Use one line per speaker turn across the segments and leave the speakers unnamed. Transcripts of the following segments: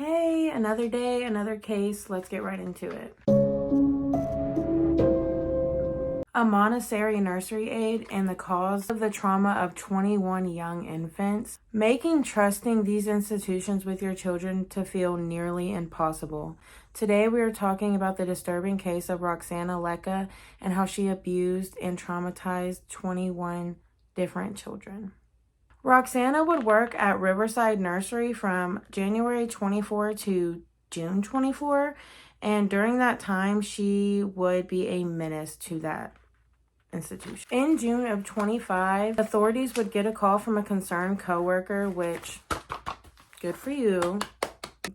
Hey, another day, another case. Let's get right into it. A Montessori nursery aide and the cause of the trauma of 21 young infants, making trusting these institutions with your children to feel nearly impossible. Today we are talking about the disturbing case of Roksana Lecka and how she abused and traumatized 21 different children. Roksana would work at Riverside Nursery from January 24 to June 24, and during that time, she would be a menace to that institution. In June of 25, authorities would get a call from a concerned coworker, which, good for you.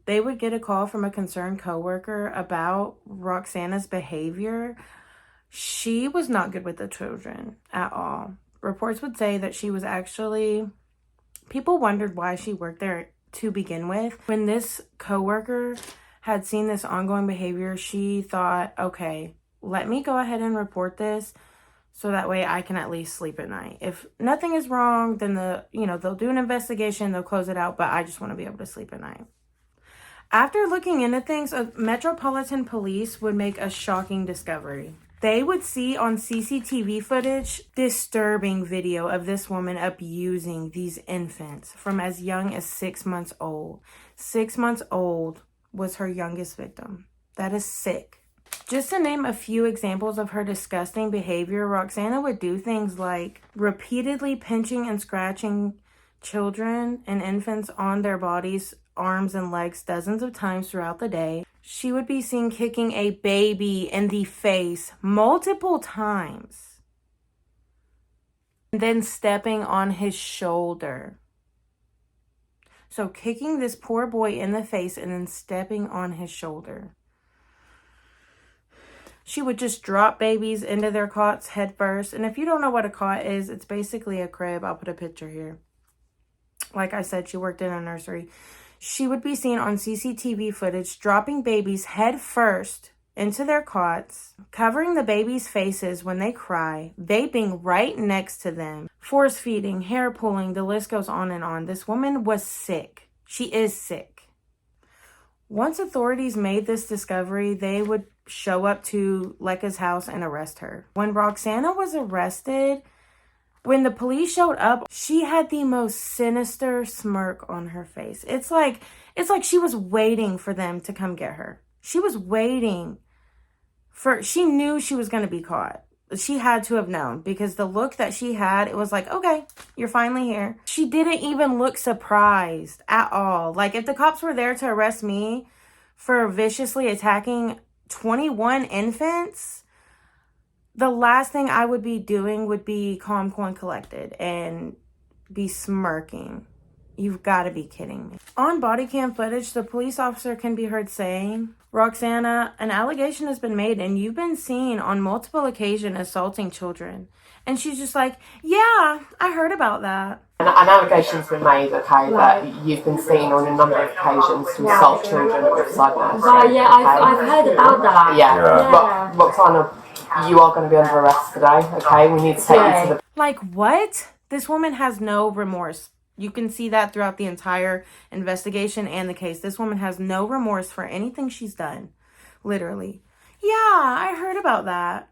They would get a call from a concerned coworker about Roksana's behavior. She was not good with the children at all. Reports would say that she was actually, people wondered why she worked there to begin with. When this coworker had seen this ongoing behavior, she thought, okay, let me go ahead and report this so that way I can at least sleep at night. If nothing is wrong, then they'll do an investigation, they'll close it out, but I just want to be able to sleep at night. After looking into things, Metropolitan Police would make a shocking discovery. They would see on CCTV footage disturbing video of this woman abusing these infants from as young as 6 months old. 6 months old was her youngest victim. That is sick. Just to name a few examples of her disgusting behavior, Roksana would do things like repeatedly pinching and scratching children and infants on their bodies, arms, and legs dozens of times throughout the day. She would be seen kicking a baby in the face multiple times and then stepping on his shoulder. So kicking this poor boy in the face and then stepping on his shoulder. She would just drop babies into their cots head first. And if you don't know what a cot is, it's basically a crib. I'll put a picture here. Like I said, she worked in a nursery. She would be seen on CCTV footage dropping babies head first into their cots, covering the babies' faces when they cry, vaping right next to them, force feeding, hair pulling, the list goes on and on. This woman was sick. She is sick. Once authorities made this discovery, they would show up to Lecka's house and arrest her. When Roksana was arrested, when the police showed up, she had the most sinister smirk on her face. It's like she was waiting for them to come get her. She was waiting she knew she was going to be caught. She had to have known because the look that she had, it was like, okay, you're finally here. She didn't even look surprised at all. Like if the cops were there to arrest me for viciously attacking 21 infants, the last thing I would be doing would be calm, cool, and collected and be smirking. You've got to be kidding me. On body cam footage, the police officer can be heard saying, Roksana, an allegation has been made and you've been seen on multiple occasions assaulting children. And she's just like, yeah, I heard about that.
An allegation's been made, okay, that you've been seen on a number of occasions to assault children at Riverside Nursery.
Yeah, I've heard about that.
Yeah. But Roksana, you are going to be under arrest today, okay? We need to take you to the...
Like, what? This woman has no remorse. You can see that throughout the entire investigation and the case. This woman has no remorse for anything she's done. Literally. Yeah, I heard about that.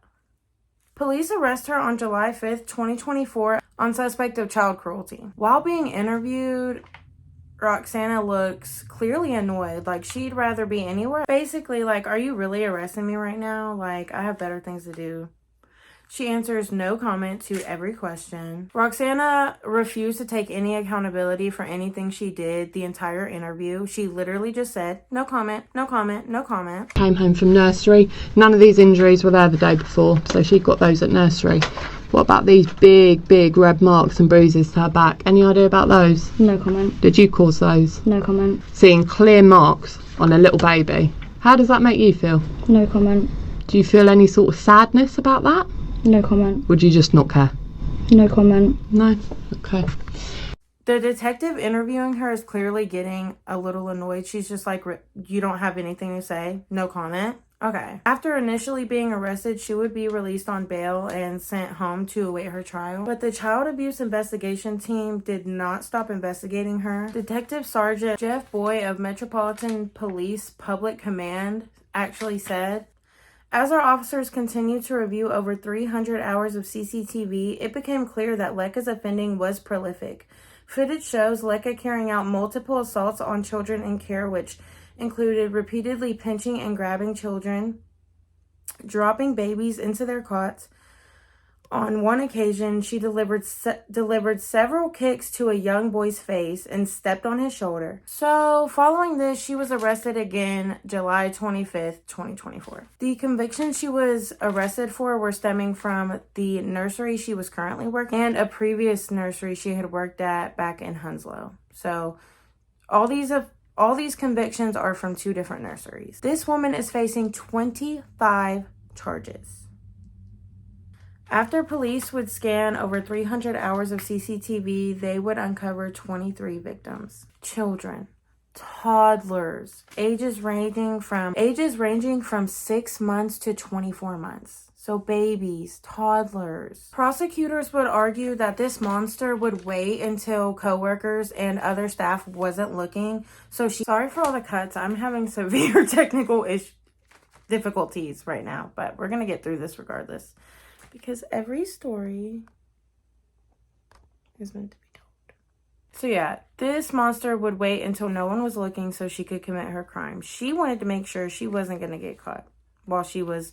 Police arrest her on July 5th, 2024 on suspect of child cruelty. While being interviewed, Roksana looks clearly annoyed, like she'd rather be anywhere. Basically, like, are you really arresting me right now? Like, I have better things to do. She answers no comment to every question. Roksana refused to take any accountability for anything she did the entire interview. She literally just said, no comment, no comment, no comment.
Came home from nursery. None of these injuries were there the day before, so she got those at nursery. What about these big red marks and bruises to her back? Any idea about those?
No comment.
Did you cause those?
No comment.
Seeing clear marks on a little baby. How does that make you feel?
No comment.
Do you feel any sort of sadness about that?
No comment.
Would you just not care?
No comment.
No? Okay.
The detective interviewing her is clearly getting a little annoyed. She's just like, you don't have anything to say? No comment? Okay. After initially being arrested, she would be released on bail and sent home to await her trial. But the child abuse investigation team did not stop investigating her. Detective Sergeant Jeff Boy of Metropolitan Police Public Command actually said, as our officers continued to review over 300 hours of CCTV, it became clear that Lecka's offending was prolific. Footage shows Lecka carrying out multiple assaults on children in care, which included repeatedly pinching and grabbing children, dropping babies into their cots. On one occasion, she delivered several kicks to a young boy's face and stepped on his shoulder. So, following this, she was arrested again July 25th, 2024. The convictions she was arrested for were stemming from the nursery she was currently working and a previous nursery she had worked at back in Hounslow. So, all these convictions are from 2 different nurseries. This woman is facing 25 charges. After police would scan over 300 hours of CCTV, they would uncover 23 victims. Children, toddlers, ages ranging from 6 months to 24 months. So babies, toddlers. Prosecutors would argue that this monster would wait until coworkers and other staff wasn't looking. Sorry for all the cuts. I'm having severe technical difficulties right now, but we're going to get through this regardless. Because every story is meant to be told. So yeah, this monster would wait until no one was looking so she could commit her crime. She wanted to make sure she wasn't going to get caught while she was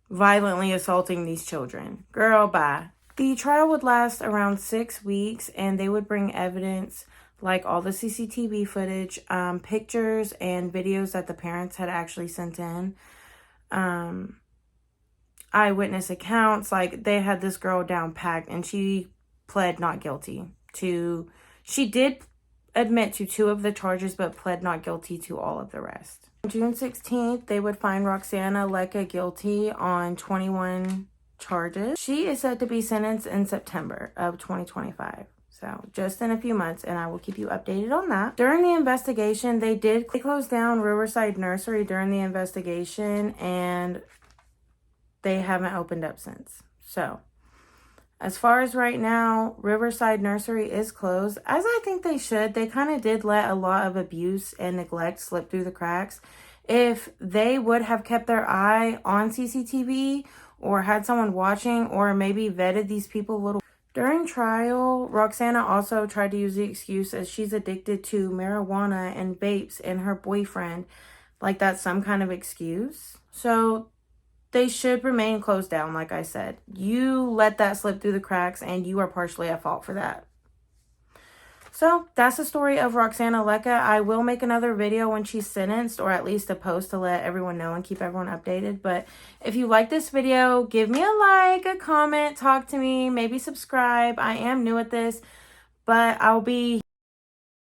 violently assaulting these children. Girl, bye. The trial would last around 6 weeks, and they would bring evidence like all the CCTV footage, pictures and videos that the parents had actually sent in. Eyewitness accounts, like they had this girl down packed, and she pled not guilty to, she did admit to 2 of the charges, but pled not guilty to all of the rest. On June 16th, they would find Roksana Lecka guilty on 21 charges. She is set to be sentenced in September of 2025. So just in a few months, and I will keep you updated on that. During the investigation, they close down Riverside Nursery during the investigation, and they haven't opened up since. So, as far as right now, Riverside Nursery is closed, as I think they should. They kind of did let a lot of abuse and neglect slip through the cracks. If they would have kept their eye on CCTV or had someone watching or maybe vetted these people a little. During trial, Roksana also tried to use the excuse as she's addicted to marijuana and vapes and her boyfriend, like that's some kind of excuse. So they should remain closed down, like I said. You let that slip through the cracks, and you are partially at fault for that. So, that's the story of Roksana Lecka. I will make another video when she's sentenced, or at least a post to let everyone know and keep everyone updated. But if you like this video, give me a like, a comment, talk to me, maybe subscribe. I am new at this, but I'll be